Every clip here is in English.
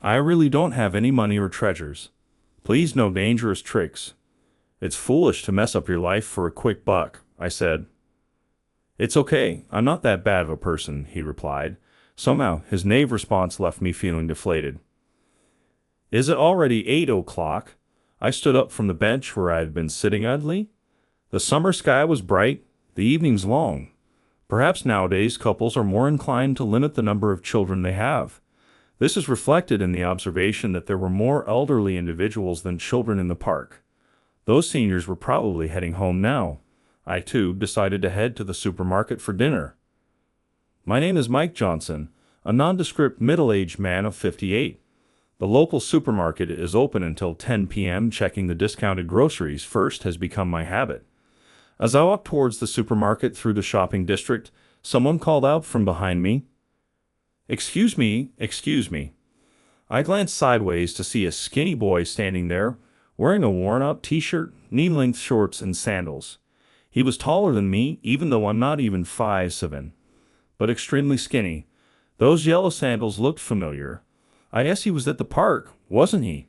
I really don't have any money or treasures. Please, no dangerous tricks. It's foolish to mess up your life for a quick buck, I said. It's okay, I'm not that bad of a person, he replied. Somehow, his naive response left me feeling deflated. Is it already 8 o'clock? I stood up from the bench where I had been sitting idly. The summer sky was bright, the evenings long. Perhaps nowadays couples are more inclined to limit the number of children they have. This is reflected in the observation that there were more elderly individuals than children in the park. Those seniors were probably heading home now. I, too, decided to head to the supermarket for dinner. My name is Mike Johnson, a nondescript middle-aged man of 58. The local supermarket is open until 10 p.m. Checking the discounted groceries first has become my habit. As I walked towards the supermarket through the shopping district, someone called out from behind me, Excuse me, excuse me. I glanced sideways to see a skinny boy standing there, wearing a worn-out t-shirt, knee-length shorts, and sandals. He was taller than me, even though I'm not even 5'7", but extremely skinny. Those yellow sandals looked familiar. I guess he was at the park, wasn't he?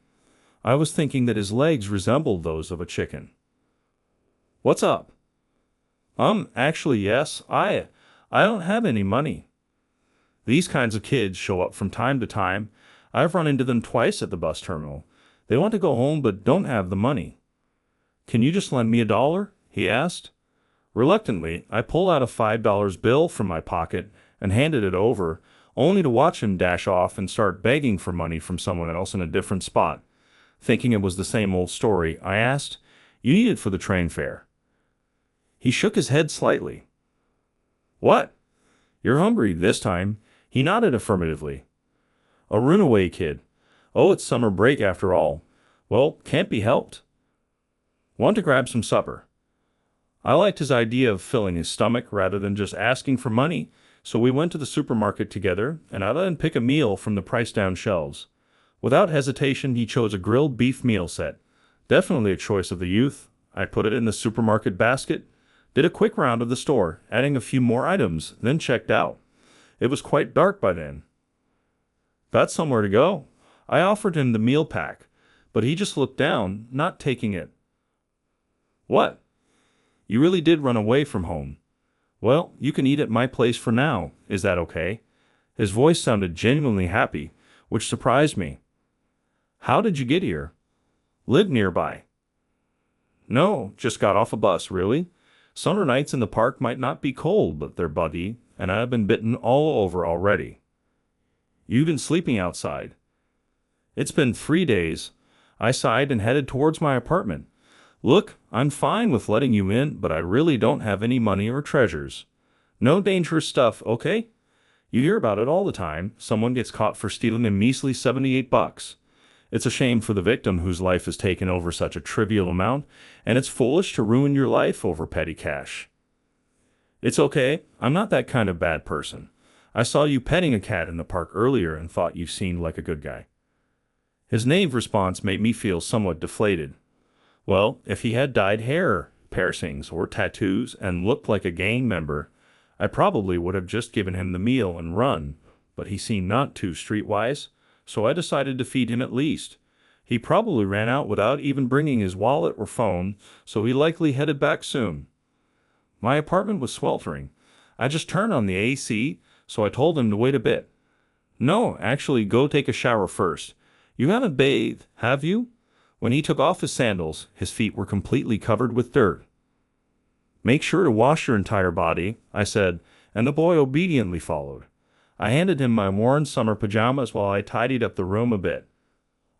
I was thinking that his legs resembled those of a chicken. What's up? Actually, yes, I don't have any money. These kinds of kids show up from time to time. I've run into them twice at the bus terminal. They want to go home but don't have the money. Can you just lend me $1? He asked. Reluctantly, I pulled out a $5 bill from my pocket and handed it over, only to watch him dash off and start begging for money from someone else in a different spot. Thinking it was the same old story, I asked, You need it for the train fare. He shook his head slightly. What? You're hungry this time? He nodded affirmatively. A runaway kid. Oh, it's summer break after all. Well, can't be helped. Want to grab some supper? I liked his idea of filling his stomach rather than just asking for money, so we went to the supermarket together, and I let him pick a meal from the price-down shelves. Without hesitation, he chose a grilled beef meal set. Definitely a choice of the youth. I put it in the supermarket basket, did a quick round of the store, adding a few more items, then checked out. It was quite dark by then. Got somewhere to go? I offered him the meal pack, but he just looked down, not taking it. What? You really did run away from home. Well, you can eat at my place for now. Is that okay? His voice sounded genuinely happy, which surprised me. How did you get here? Live nearby. No, just got off a bus, really. Summer nights in the park might not be cold, but they're buddy, and I've been bitten all over already. You've been sleeping outside. It's been 3 days. I sighed and headed towards my apartment. Look, I'm fine with letting you in, but I really don't have any money or treasures. No dangerous stuff, okay? You hear about it all the time. Someone gets caught for stealing a measly $78. It's a shame for the victim whose life is taken over such a trivial amount, and it's foolish to ruin your life over petty cash. It's okay, I'm not that kind of bad person. I saw you petting a cat in the park earlier and thought you seemed like a good guy. His naive response made me feel somewhat deflated. Well, if he had dyed hair, piercings, or tattoos and looked like a gang member, I probably would have just given him the meal and run, but he seemed not too streetwise, so I decided to feed him at least. He probably ran out without even bringing his wallet or phone, so he likely headed back soon. My apartment was sweltering. I just turned on the AC, so I told him to wait a bit. No, actually, go take a shower first. You haven't bathed, have you? When he took off his sandals, his feet were completely covered with dirt. Make sure to wash your entire body, I said, and the boy obediently followed. I handed him my worn summer pajamas while I tidied up the room a bit.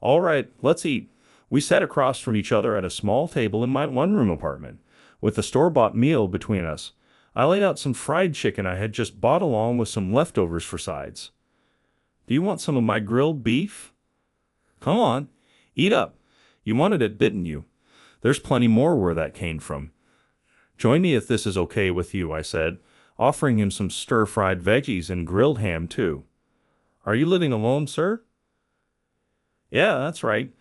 All right, let's eat. We sat across from each other at a small table in my one-room apartment, with the store-bought meal between us. I laid out some fried chicken I had just bought along with some leftovers for sides. Do you want some of my grilled beef? Come on, eat up. You wanted it, didn't you? There's plenty more where that came from. Join me if this is okay with you, I said, offering him some stir-fried veggies and grilled ham, too. Are you living alone, sir? Yeah, that's right.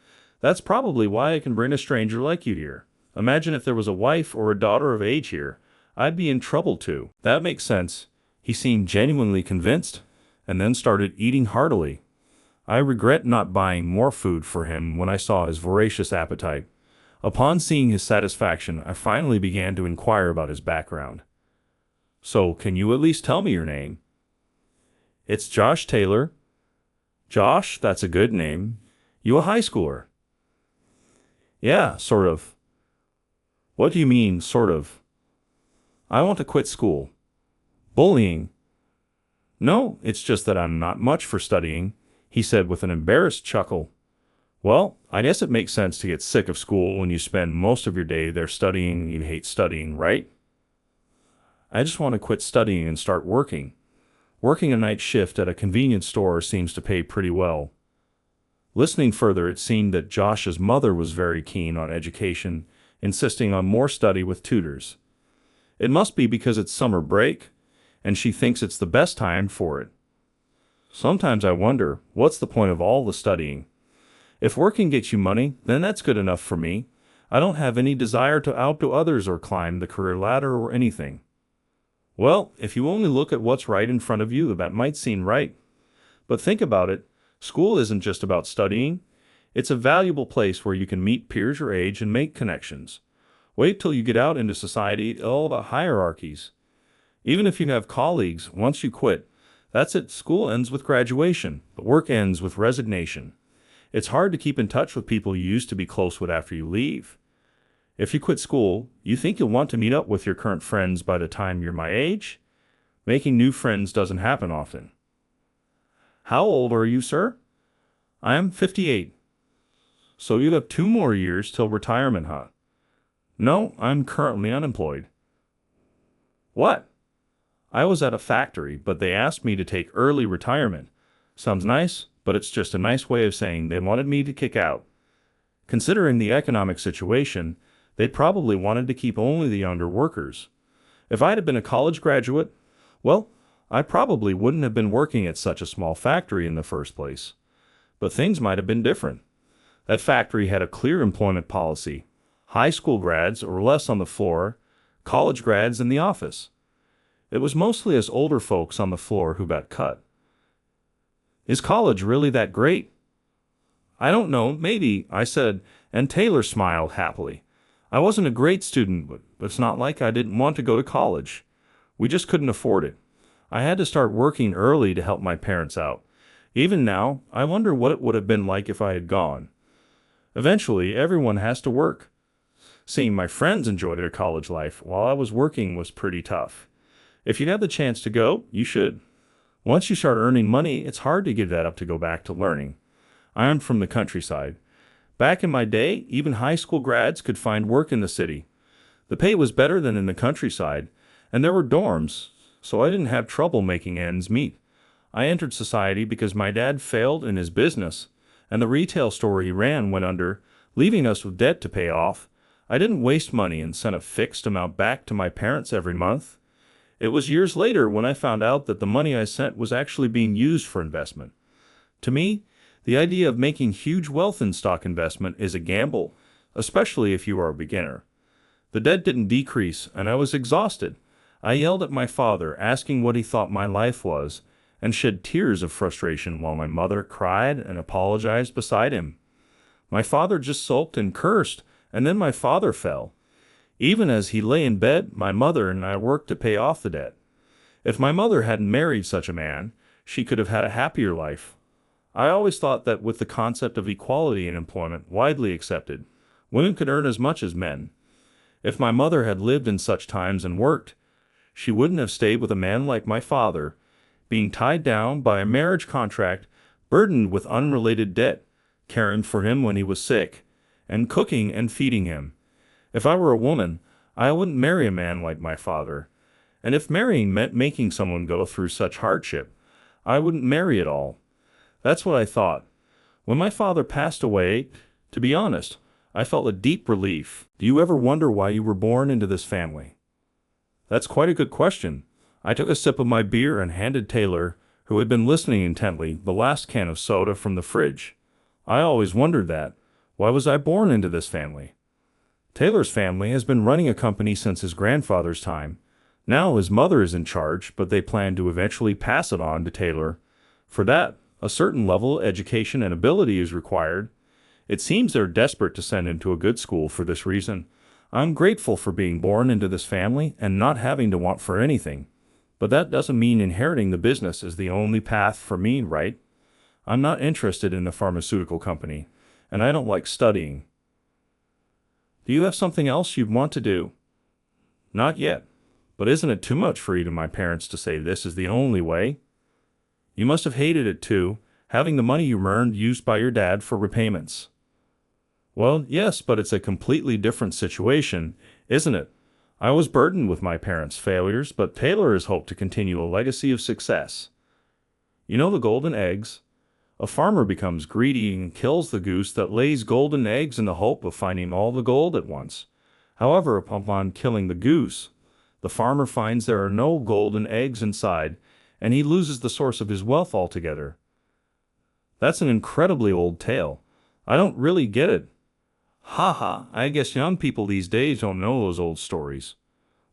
That's probably why I can bring a stranger like you here. Imagine if there was a wife or a daughter of age here. I'd be in trouble, too. That makes sense. He seemed genuinely convinced, and then started eating heartily. I regret not buying more food for him when I saw his voracious appetite. Upon seeing his satisfaction, I finally began to inquire about his background. So, can you at least tell me your name? It's Josh Taylor. Josh, that's a good name. You a high schooler? Yeah, sort of. What do you mean, sort of? I want to quit school. Bullying? No, it's just that I'm not much for studying, he said with an embarrassed chuckle. Well, I guess it makes sense to get sick of school when you spend most of your day there studying and you hate studying, right? I just want to quit studying and start working. Working a night shift at a convenience store seems to pay pretty well. Listening further, it seemed that Josh's mother was very keen on education, insisting on more study with tutors. It must be because it's summer break, and she thinks it's the best time for it. Sometimes I wonder, what's the point of all the studying? If working gets you money, then that's good enough for me. I don't have any desire to outdo others or climb the career ladder or anything. Well, if you only look at what's right in front of you, that might seem right. But think about it. School isn't just about studying. It's a valuable place where you can meet peers your age and make connections. Wait till you get out into society, all the hierarchies. Even if you have colleagues, once you quit, that's it. School ends with graduation, but work ends with resignation. It's hard to keep in touch with people you used to be close with after you leave. If you quit school, you think you'll want to meet up with your current friends by the time you're my age? Making new friends doesn't happen often. How old are you, sir? I am 58. So you have 2 more years till retirement, huh? No, I'm currently unemployed. What? I was at a factory, but they asked me to take early retirement. Sounds nice, but it's just a nice way of saying they wanted me to kick out. Considering the economic situation, they probably wanted to keep only the younger workers. If I'd have been a college graduate, well, I probably wouldn't have been working at such a small factory in the first place. But things might have been different. That factory had a clear employment policy. High school grads or less on the floor, college grads in the office. It was mostly us older folks on the floor who got cut. Is college really that great? I don't know, maybe, I said, and Taylor smiled happily. I wasn't a great student, but it's not like I didn't want to go to college. We just couldn't afford it. I had to start working early to help my parents out. Even now, I wonder what it would have been like if I had gone. Eventually, everyone has to work. Seeing my friends enjoy their college life while I was working was pretty tough. If you have the chance to go, you should. Once you start earning money, it's hard to give that up to go back to learning. I am from the countryside. Back in my day, even high school grads could find work in the city. The pay was better than in the countryside, and there were dorms, so I didn't have trouble making ends meet. I entered society because my dad failed in his business, and the retail store he ran went under, leaving us with debt to pay off. I didn't waste money and sent a fixed amount back to my parents every month. It was years later when I found out that the money I sent was actually being used for investment. To me, the idea of making huge wealth in stock investment is a gamble, especially if you are a beginner. The debt didn't decrease, and I was exhausted. I yelled at my father, asking what he thought my life was, and shed tears of frustration while my mother cried and apologized beside him. My father just sulked and cursed, and then my father fell. Even as he lay in bed, my mother and I worked to pay off the debt. If my mother hadn't married such a man, she could have had a happier life. I always thought that with the concept of equality in employment widely accepted, women could earn as much as men. If my mother had lived in such times and worked, she wouldn't have stayed with a man like my father, being tied down by a marriage contract, burdened with unrelated debt, caring for him when he was sick, and cooking and feeding him. If I were a woman, I wouldn't marry a man like my father. And if marrying meant making someone go through such hardship, I wouldn't marry at all. That's what I thought. When my father passed away, to be honest, I felt a deep relief. Do you ever wonder why you were born into this family? That's quite a good question. I took a sip of my beer and handed Taylor, who had been listening intently, the last can of soda from the fridge. I always wondered that. Why was I born into this family? Taylor's family has been running a company since his grandfather's time. Now his mother is in charge, but they plan to eventually pass it on to Taylor. For that, A certain level of education and ability is required. It seems they're desperate to send him to a good school for this reason. I'm grateful for being born into this family and not having to want for anything. But that doesn't mean inheriting the business is the only path for me, right? I'm not interested in a pharmaceutical company, and I don't like studying. Do you have something else you'd want to do? Not yet. But isn't it too much for either my parents to say this is the only way? You must have hated it too, having the money you earned used by your dad for repayments. Well, yes, but it's a completely different situation, isn't it? I was burdened with my parents' failures, but Taylor has hoped to continue a legacy of success. You know the golden eggs? A farmer becomes greedy and kills the goose that lays golden eggs in the hope of finding all the gold at once. However, upon killing the goose, the farmer finds there are no golden eggs inside, and he loses the source of his wealth altogether. That's an incredibly old tale. I don't really get it. Ha ha, I guess young people these days don't know those old stories.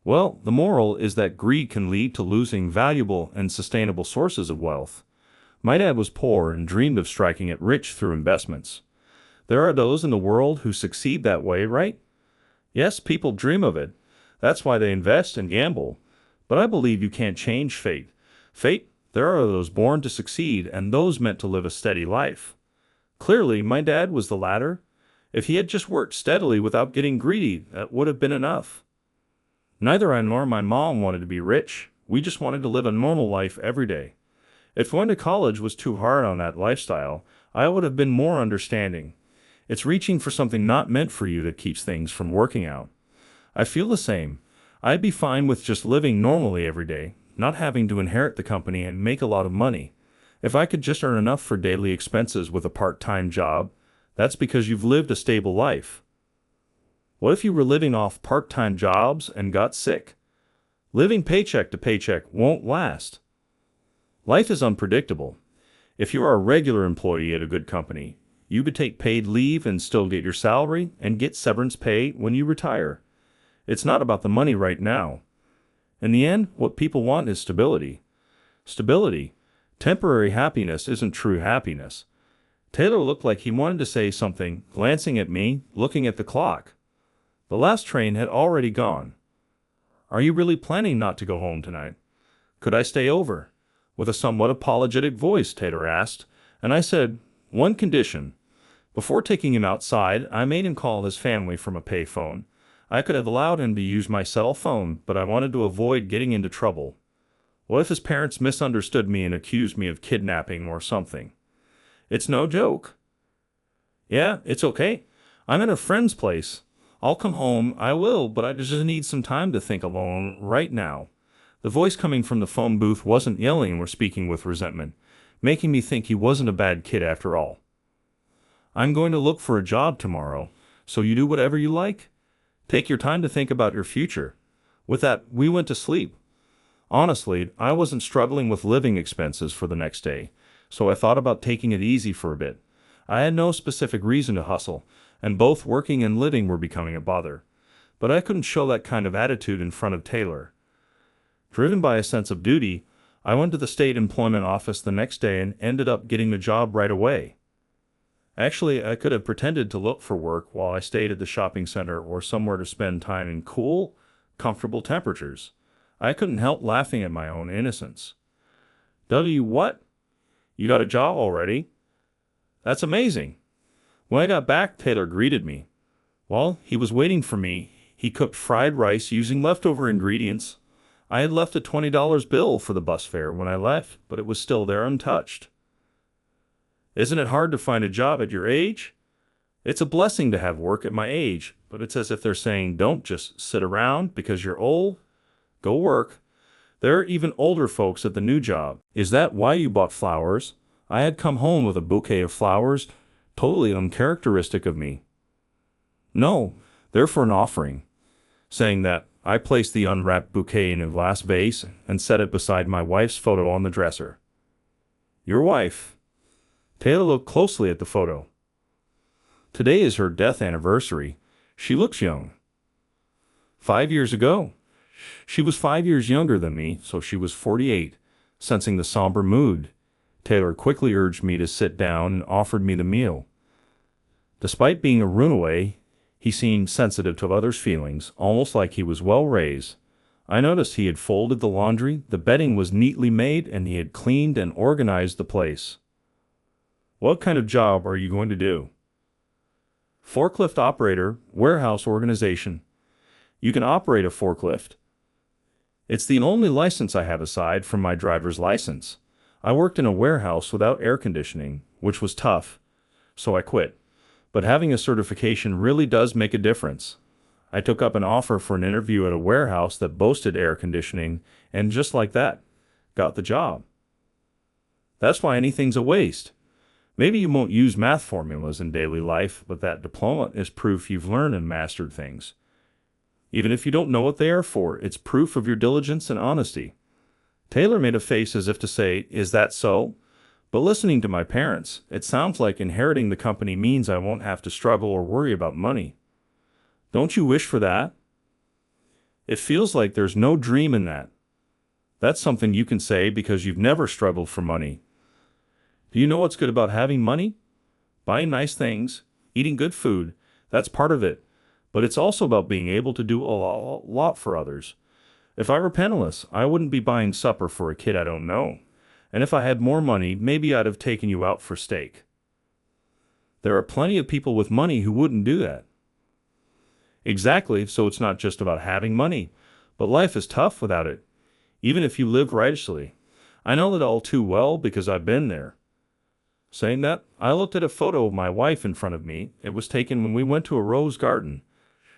Well, the moral is that greed can lead to losing valuable and sustainable sources of wealth. My dad was poor and dreamed of striking it rich through investments. There are those in the world who succeed that way, right? Yes, people dream of it. That's why they invest and gamble. But I believe you can't change fate. There are those born to succeed and those meant to live a steady life. Clearly, my dad was the latter. If he had just worked steadily without getting greedy, that would have been enough. Neither I nor my mom wanted to be rich. We just wanted to live a normal life every day. If going to college was too hard on that lifestyle, I would have been more understanding. It's reaching for something not meant for you that keeps things from working out. I feel the same. I'd be fine with just living normally every day, not having to inherit the company and make a lot of money. If I could just earn enough for daily expenses with a part-time job, that's because you've lived a stable life. What if you were living off part-time jobs and got sick? Living paycheck to paycheck won't last. Life is unpredictable. If you are a regular employee at a good company, you could take paid leave and still get your salary and get severance pay when you retire. It's not about the money right now. In the end, what people want is stability. Stability. Temporary happiness isn't true happiness. Taylor looked like he wanted to say something, glancing at me, looking at the clock. The last train had already gone. Are you really planning not to go home tonight? Could I stay over? With a somewhat apologetic voice, Taylor asked, and I said, one condition. Before taking him outside, I made him call his family from a payphone. I could have allowed him to use my cell phone, but I wanted to avoid getting into trouble. What if his parents misunderstood me and accused me of kidnapping or something? It's no joke. Yeah, it's okay. I'm at a friend's place. I'll come home, I will, but I just need some time to think alone right now. The voice coming from the phone booth wasn't yelling or speaking with resentment, making me think he wasn't a bad kid after all. I'm going to look for a job tomorrow, so you do whatever you like. Take your time to think about your future. With that, we went to sleep. Honestly, I wasn't struggling with living expenses for the next day, so I thought about taking it easy for a bit. I had no specific reason to hustle, and both working and living were becoming a bother. But I couldn't show that kind of attitude in front of Taylor. Driven by a sense of duty, I went to the state employment office the next day and ended up getting the job right away. Actually, I could have pretended to look for work while I stayed at the shopping center or somewhere to spend time in cool, comfortable temperatures. I couldn't help laughing at my own innocence. What? You got a job already? That's amazing. When I got back, Taylor greeted me. While he was waiting for me, he cooked fried rice using leftover ingredients. I had left a $20 bill for the bus fare when I left, but it was still there untouched. Isn't it hard to find a job at your age? It's a blessing to have work at my age, but it's as if they're saying don't just sit around because you're old. Go work. There are even older folks at the new job. Is that why you bought flowers? I had come home with a bouquet of flowers, totally uncharacteristic of me. No, they're for an offering. Saying that, I placed the unwrapped bouquet in a glass vase and set it beside my wife's photo on the dresser. Your wife? Taylor looked closely at the photo. Today is her death anniversary. She looks young. 5 years ago. She was 5 years younger than me, so she was 48, sensing the somber mood. Taylor quickly urged me to sit down and offered me the meal. Despite being a runaway, he seemed sensitive to others' feelings, almost like he was well raised. I noticed he had folded the laundry, the bedding was neatly made, and he had cleaned and organized the place. "What kind of job are you going to do?" "Forklift operator, warehouse organization." "You can operate a forklift?" "It's the only license I have aside from my driver's license. I worked in a warehouse without air conditioning, which was tough, so I quit. But having a certification really does make a difference." I took up an offer for an interview at a warehouse that boasted air conditioning, and just like that, got the job. That's why anything's a waste. Maybe you won't use math formulas in daily life, but that diploma is proof you've learned and mastered things. Even if you don't know what they are for, it's proof of your diligence and honesty. Taylor made a face as if to say, "Is that so?" But listening to my parents, it sounds like inheriting the company means I won't have to struggle or worry about money. Don't you wish for that? It feels like there's no dream in that. That's something you can say because you've never struggled for money. Do you know what's good about having money? Buying nice things, eating good food, that's part of it. But it's also about being able to do a lot for others. If I were penniless, I wouldn't be buying supper for a kid I don't know. And if I had more money, maybe I'd have taken you out for steak. There are plenty of people with money who wouldn't do that. Exactly, so it's not just about having money, but life is tough without it, even if you live righteously. I know that all too well because I've been there. Saying that, I looked at a photo of my wife in front of me. It was taken when we went to a rose garden.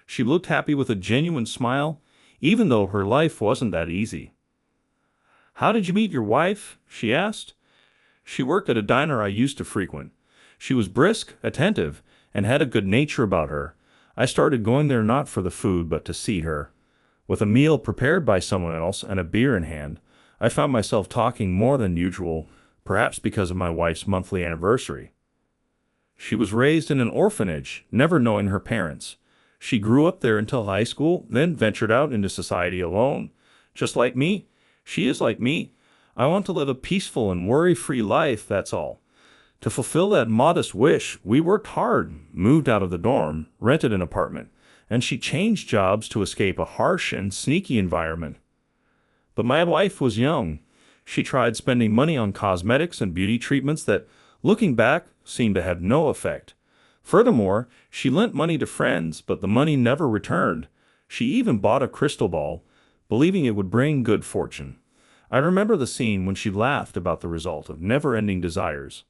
She looked happy with a genuine smile, even though her life wasn't that easy. "How did you meet your wife?" she asked. "She worked at a diner I used to frequent. She was brisk, attentive, and had a good nature about her. I started going there not for the food but to see her. With a meal prepared by someone else and a beer in hand, I found myself talking more than usual, perhaps because of my wife's monthly anniversary. She was raised in an orphanage, never knowing her parents. She grew up there until high school, then ventured out into society alone. Just like me, she is like me. I want to live a peaceful and worry-free life, that's all. To fulfill that modest wish, we worked hard, moved out of the dorm, rented an apartment, and she changed jobs to escape a harsh and sneaky environment. But my wife was young. She tried spending money on cosmetics and beauty treatments that, looking back, seemed to have no effect. Furthermore, she lent money to friends, but the money never returned. She even bought a crystal ball, believing it would bring good fortune. I remember the scene when she laughed about the result of never-ending desires.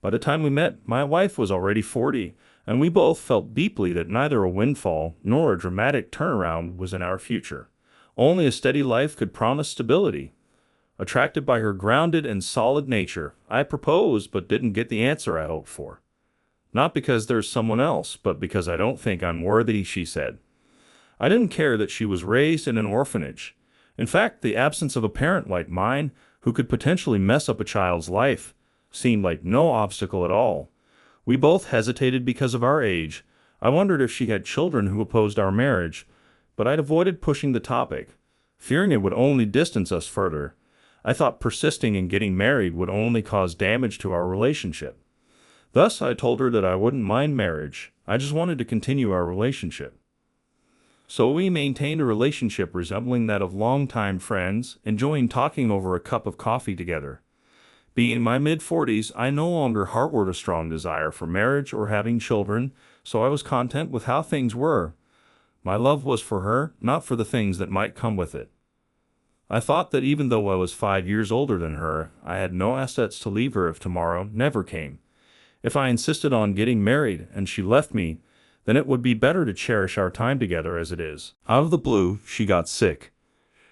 By the time we met, my wife was already 40, and we both felt deeply that neither a windfall nor a dramatic turnaround was in our future. Only a steady life could promise stability. Attracted by her grounded and solid nature, I proposed but didn't get the answer I hoped for. "Not because there's someone else, but because I don't think I'm worthy," she said. I didn't care that she was raised in an orphanage. In fact, the absence of a parent like mine, who could potentially mess up a child's life, seemed like no obstacle at all. We both hesitated because of our age. I wondered if she had children who opposed our marriage, but I'd avoided pushing the topic, fearing it would only distance us further. I thought persisting in getting married would only cause damage to our relationship. Thus, I told her that I wouldn't mind marriage. I just wanted to continue our relationship. So we maintained a relationship resembling that of longtime friends, enjoying talking over a cup of coffee together. Being in my mid-40s, I no longer harbored a strong desire for marriage or having children, so I was content with how things were. My love was for her, not for the things that might come with it. I thought that even though I was 5 years older than her, I had no assets to leave her if tomorrow never came. If I insisted on getting married and she left me, then it would be better to cherish our time together as it is. Out of the blue, she got sick.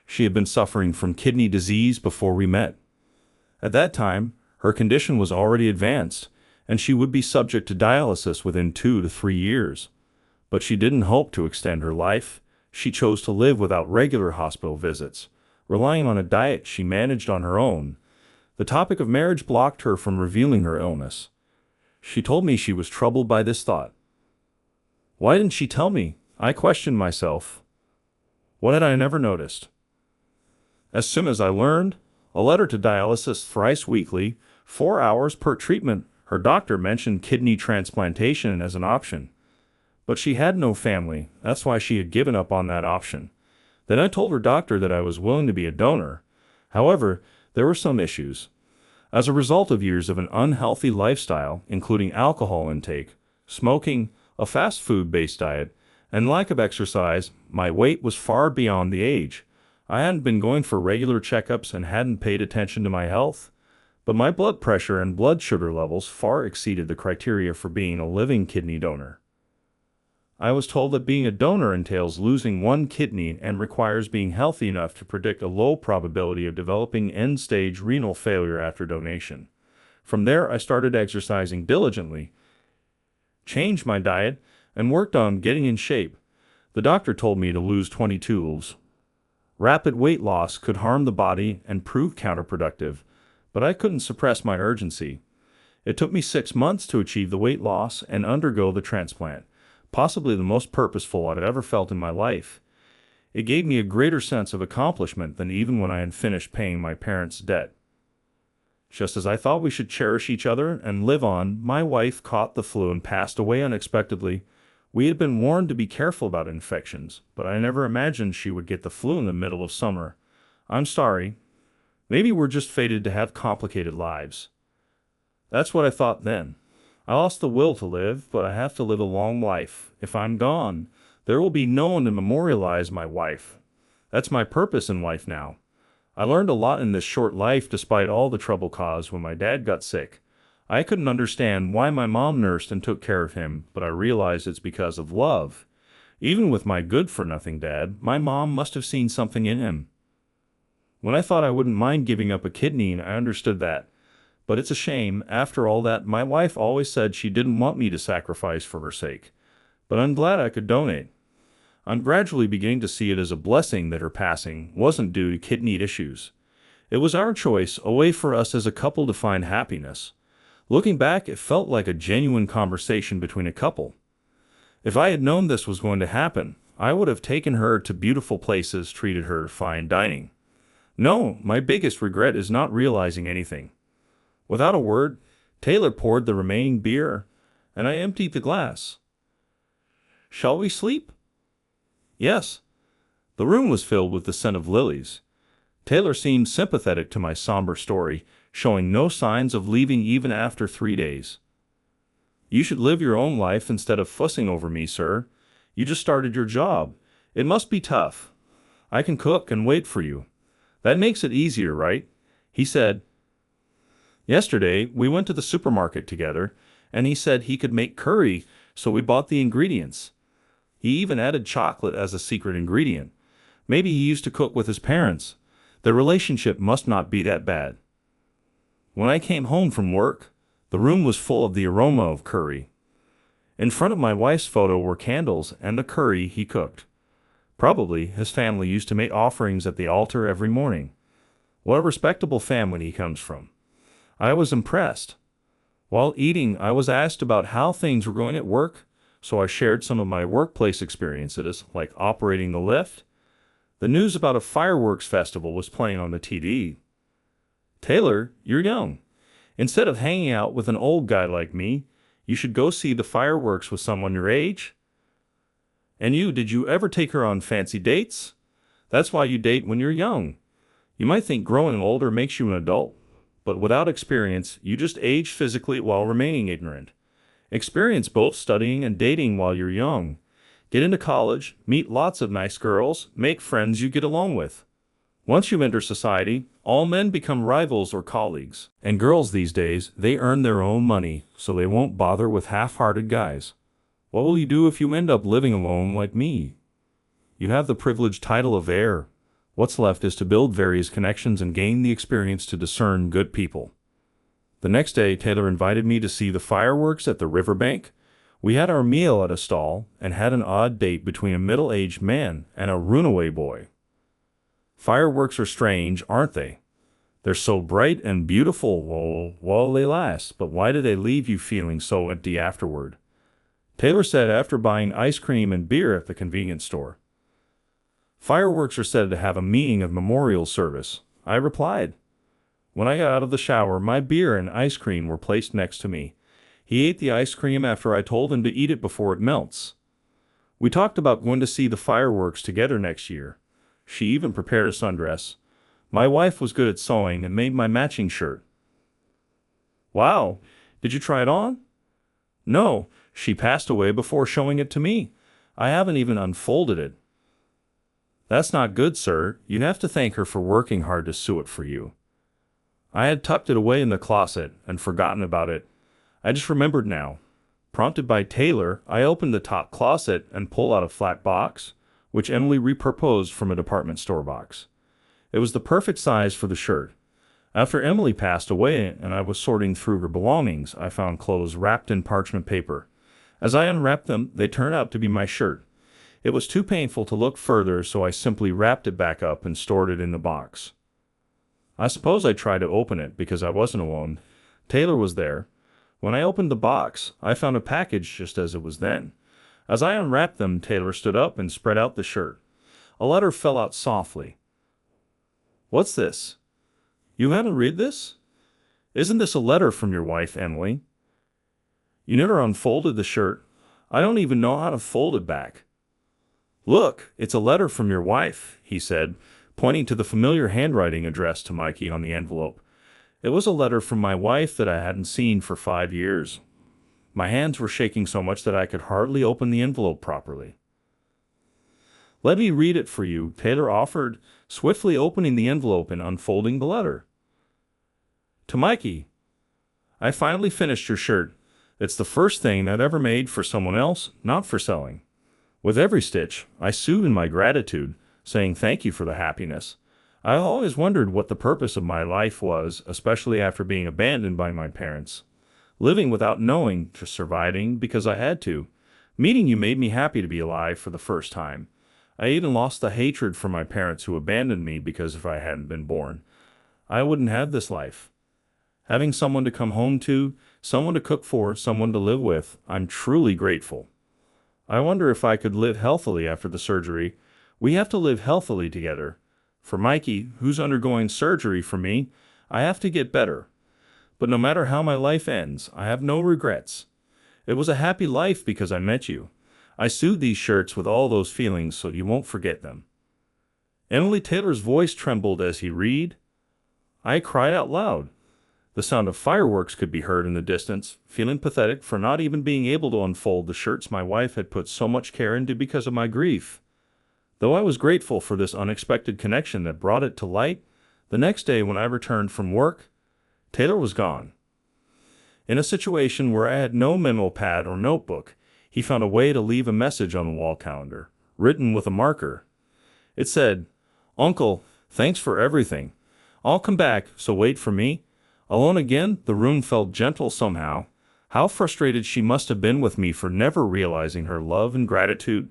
She had been suffering from kidney disease before we met. At that time, her condition was already advanced, and she would be subject to dialysis within 2 to 3 years. But she didn't hope to extend her life. She chose to live without regular hospital visits, relying on a diet she managed on her own. The topic of marriage blocked her from revealing her illness. She told me she was troubled by this thought. Why didn't she tell me? I questioned myself. What had I never noticed? As soon as I learned, a letter to dialysis thrice weekly, 4 hours per treatment. Her doctor mentioned kidney transplantation as an option. But she had no family. That's why she had given up on that option. Then I told her doctor that I was willing to be a donor. However, there were some issues. As a result of years of an unhealthy lifestyle, including alcohol intake, smoking, a fast food-based diet, and lack of exercise, my weight was far beyond the age. I hadn't been going for regular checkups and hadn't paid attention to my health, but my blood pressure and blood sugar levels far exceeded the criteria for being a living kidney donor. I was told that being a donor entails losing one kidney and requires being healthy enough to predict a low probability of developing end-stage renal failure after donation. From there, I started exercising diligently, changed my diet, and worked on getting in shape. The doctor told me to lose 22 pounds. Rapid weight loss could harm the body and prove counterproductive, but I couldn't suppress my urgency. It took me 6 months to achieve the weight loss and undergo the transplant, possibly the most purposeful I've ever felt in my life. It gave me a greater sense of accomplishment than even when I had finished paying my parents' debt. Just as I thought we should cherish each other and live on, my wife caught the flu and passed away unexpectedly. We had been warned to be careful about infections, but I never imagined she would get the flu in the middle of summer. I'm sorry. Maybe we're just fated to have complicated lives. That's what I thought then. I lost the will to live, but I have to live a long life. If I'm gone, there will be no one to memorialize my wife. That's my purpose in life now. I learned a lot in this short life despite all the trouble caused when my dad got sick. I couldn't understand why my mom nursed and took care of him, but I realized it's because of love. Even with my good-for-nothing dad, my mom must have seen something in him. When I thought I wouldn't mind giving up a kidney, I understood that. But it's a shame, after all that, my wife always said she didn't want me to sacrifice for her sake. But I'm glad I could donate. I'm gradually beginning to see it as a blessing that her passing wasn't due to kidney issues. It was our choice, a way for us as a couple to find happiness. Looking back, it felt like a genuine conversation between a couple. If I had known this was going to happen, I would have taken her to beautiful places, treated her to fine dining. No, my biggest regret is not realizing anything. Without a word, Taylor poured the remaining beer, and I emptied the glass. Shall we sleep? Yes. The room was filled with the scent of lilies. Taylor seemed sympathetic to my somber story, showing no signs of leaving even after 3 days. You should live your own life instead of fussing over me, sir. You just started your job. It must be tough. I can cook and wait for you. That makes it easier, right? He said. Yesterday, we went to the supermarket together, and he said he could make curry, so we bought the ingredients. He even added chocolate as a secret ingredient. Maybe he used to cook with his parents. Their relationship must not be that bad. When I came home from work, the room was full of the aroma of curry. In front of my wife's photo were candles and the curry he cooked. Probably his family used to make offerings at the altar every morning. What a respectable family he comes from. I was impressed. While eating, I was asked about how things were going at work, so I shared some of my workplace experiences, like operating the lift. The news about a fireworks festival was playing on the TV. Taylor, you're young. Instead of hanging out with an old guy like me, you should go see the fireworks with someone your age. And you, did you ever take her on fancy dates? That's why you date when you're young. You might think growing older makes you an adult, but without experience, you just age physically while remaining ignorant. Experience both studying and dating while you're young. Get into college, meet lots of nice girls, make friends you get along with. Once you enter society, all men become rivals or colleagues. And girls these days, they earn their own money, so they won't bother with half-hearted guys. What will you do if you end up living alone like me? You have the privileged title of heir. What's left is to build various connections and gain the experience to discern good people. The next day, Taylor invited me to see the fireworks at the riverbank. We had our meal at a stall and had an odd date between a middle-aged man and a runaway boy. Fireworks are strange, aren't they? They're so bright and beautiful while they last, but why do they leave you feeling so empty afterward? Taylor said after buying ice cream and beer at the convenience store. Fireworks are said to have a meaning of memorial service. I replied. When I got out of the shower, my beer and ice cream were placed next to me. He ate the ice cream after I told him to eat it before it melts. We talked about going to see the fireworks together next year. She even prepared a sundress. My wife was good at sewing and made my matching shirt. Wow, did you try it on? No, she passed away before showing it to me. I haven't even unfolded it. That's not good, sir. You'd have to thank her for working hard to sew it for you. I had tucked it away in the closet and forgotten about it. I just remembered now. Prompted by Taylor, I opened the top closet and pulled out a flat box, which Emily repurposed from a department store box. It was the perfect size for the shirt. After Emily passed away and I was sorting through her belongings, I found clothes wrapped in parchment paper. As I unwrapped them, they turned out to be my shirt. It was too painful to look further, so I simply wrapped it back up and stored it in the box. I suppose I tried to open it because I wasn't alone. Taylor was there. When I opened the box, I found a package just as it was then. As I unwrapped them, Taylor stood up and spread out the shirt. A letter fell out softly. What's this? You haven't read this? Isn't this a letter from your wife, Emily? You never unfolded the shirt. I don't even know how to fold it back. Look, it's a letter from your wife, he said, pointing to the familiar handwriting addressed to Mikey on the envelope. It was a letter from my wife that I hadn't seen for 5 years. My hands were shaking so much that I could hardly open the envelope properly. Let me read it for you, Taylor offered, swiftly opening the envelope and unfolding the letter. To Mikey, I finally finished your shirt. It's the first thing I'd ever made for someone else, not for selling. With every stitch, I sewed in my gratitude, saying thank you for the happiness. I always wondered what the purpose of my life was, especially after being abandoned by my parents. Living without knowing, just surviving because I had to. Meeting you made me happy to be alive for the first time. I even lost the hatred for my parents who abandoned me because if I hadn't been born, I wouldn't have this life. Having someone to come home to, someone to cook for, someone to live with, I'm truly grateful. I wonder if I could live healthily after the surgery. We have to live healthily together. For Mikey, who's undergoing surgery for me, I have to get better. But no matter how my life ends, I have no regrets. It was a happy life because I met you. I sewed these shirts with all those feelings so you won't forget them. Emily Taylor's voice trembled as he read. I cried out loud. The sound of fireworks could be heard in the distance, feeling pathetic for not even being able to unfold the shirts my wife had put so much care into because of my grief. Though I was grateful for this unexpected connection that brought it to light, the next day when I returned from work, Taylor was gone. In a situation where I had no memo pad or notebook, he found a way to leave a message on the wall calendar, written with a marker. It said, Uncle, thanks for everything. I'll come back, so wait for me. Alone again, the room felt gentle somehow. How frustrated she must have been with me for never realizing her love and gratitude.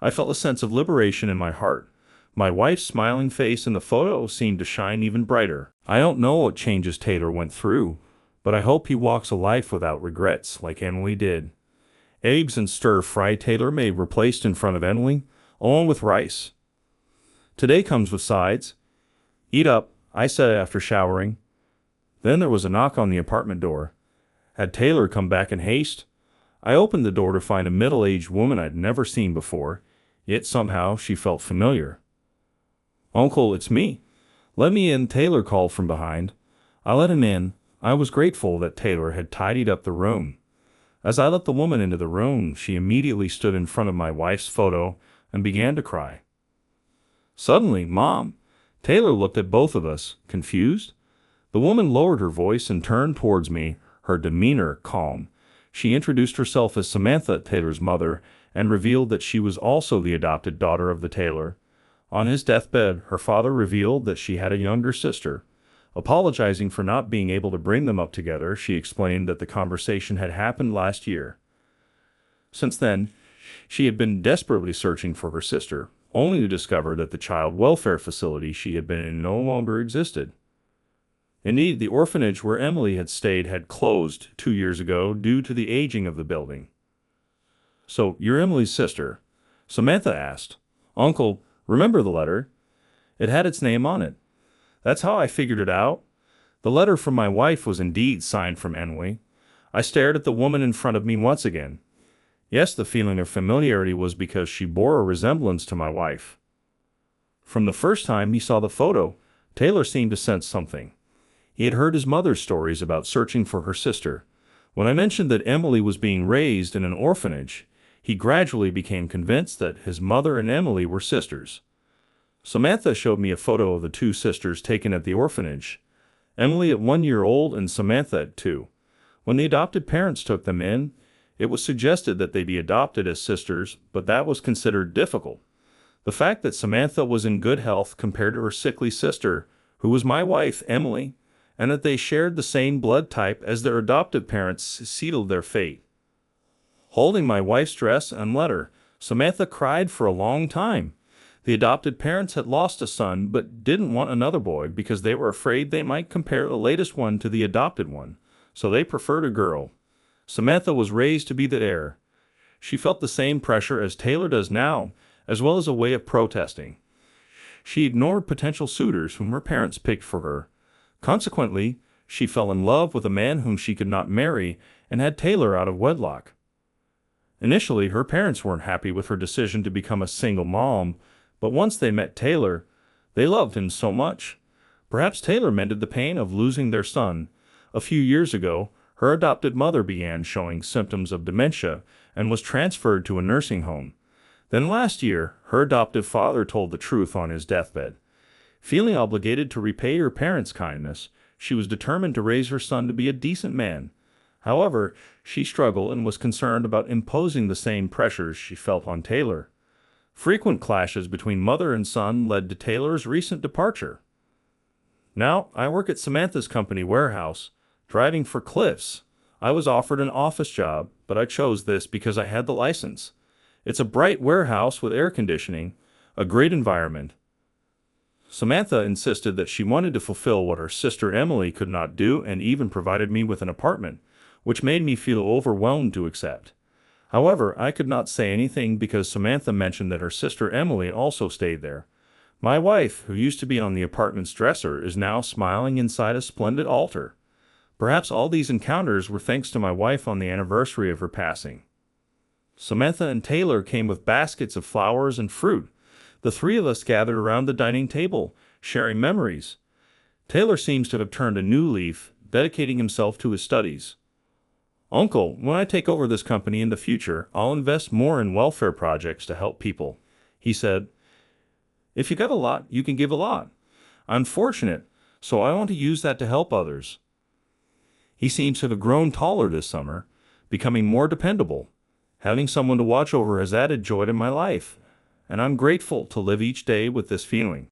I felt a sense of liberation in my heart. My wife's smiling face in the photo seemed to shine even brighter. I don't know what changes Taylor went through, but I hope he walks a life without regrets like Emily did. Eggs and stir-fry Taylor made were placed in front of Emily, along with rice. Today comes with sides. Eat up, I said after showering. Then there was a knock on the apartment door. Had Taylor come back in haste? I opened the door to find a middle-aged woman I'd never seen before, yet somehow she felt familiar. Uncle, it's me. Let me in, Taylor called from behind. I let him in. I was grateful that Taylor had tidied up the room. As I let the woman into the room, she immediately stood in front of my wife's photo and began to cry. Suddenly, Mom, Taylor looked at both of us, confused. The woman lowered her voice and turned towards me, her demeanor calm. She introduced herself as Samantha, Taylor's mother, and revealed that she was also the adopted daughter of the Taylor. On his deathbed, her father revealed that she had a younger sister. Apologizing for not being able to bring them up together, she explained that the conversation had happened last year. Since then, she had been desperately searching for her sister, only to discover that the child welfare facility she had been in no longer existed. Indeed, the orphanage where Emily had stayed had closed 2 years ago due to the aging of the building. So, you're Emily's sister? Samantha asked. Uncle, remember the letter? It had its name on it. That's how I figured it out. The letter from my wife was indeed signed from Emily. I stared at the woman in front of me once again. Yes, the feeling of familiarity was because she bore a resemblance to my wife. From the first time he saw the photo, Taylor seemed to sense something. He had heard his mother's stories about searching for her sister. When I mentioned that Emily was being raised in an orphanage, he gradually became convinced that his mother and Emily were sisters. Samantha showed me a photo of the two sisters taken at the orphanage. Emily at 1 year old and Samantha at 2. When the adopted parents took them in, it was suggested that they be adopted as sisters, but that was considered difficult. The fact that Samantha was in good health compared to her sickly sister, who was my wife, Emily, and that they shared the same blood type as their adopted parents sealed their fate. Holding my wife's dress and letter, Samantha cried for a long time. The adopted parents had lost a son but didn't want another boy because they were afraid they might compare the latest one to the adopted one, so they preferred a girl. Samantha was raised to be the heir. She felt the same pressure as Taylor does now, as well as a way of protesting. She ignored potential suitors whom her parents picked for her. Consequently, she fell in love with a man whom she could not marry and had Taylor out of wedlock. Initially, her parents weren't happy with her decision to become a single mom, but once they met Taylor, they loved him so much. Perhaps Taylor mended the pain of losing their son. A few years ago, her adopted mother began showing symptoms of dementia and was transferred to a nursing home. Then last year, her adoptive father told the truth on his deathbed. Feeling obligated to repay her parents' kindness, she was determined to raise her son to be a decent man. However, she struggled and was concerned about imposing the same pressures she felt on Taylor. Frequent clashes between mother and son led to Taylor's recent departure. Now, I work at Samantha's company warehouse, driving for Cliffs. I was offered an office job, but I chose this because I had the license. It's a bright warehouse with air conditioning, a great environment. Samantha insisted that she wanted to fulfill what her sister Emily could not do and even provided me with an apartment, which made me feel overwhelmed to accept. However, I could not say anything because Samantha mentioned that her sister Emily also stayed there. My wife, who used to be on the apartment's dresser, is now smiling inside a splendid altar. Perhaps all these encounters were thanks to my wife on the anniversary of her passing. Samantha and Taylor came with baskets of flowers and fruit. The three of us gathered around the dining table, sharing memories. Taylor seems to have turned a new leaf, dedicating himself to his studies. "Uncle, when I take over this company in the future, I'll invest more in welfare projects to help people," he said. "If you got a lot, you can give a lot. I'm fortunate, so I want to use that to help others." He seems to have grown taller this summer, becoming more dependable. Having someone to watch over has added joy to my life, and I'm grateful to live each day with this feeling.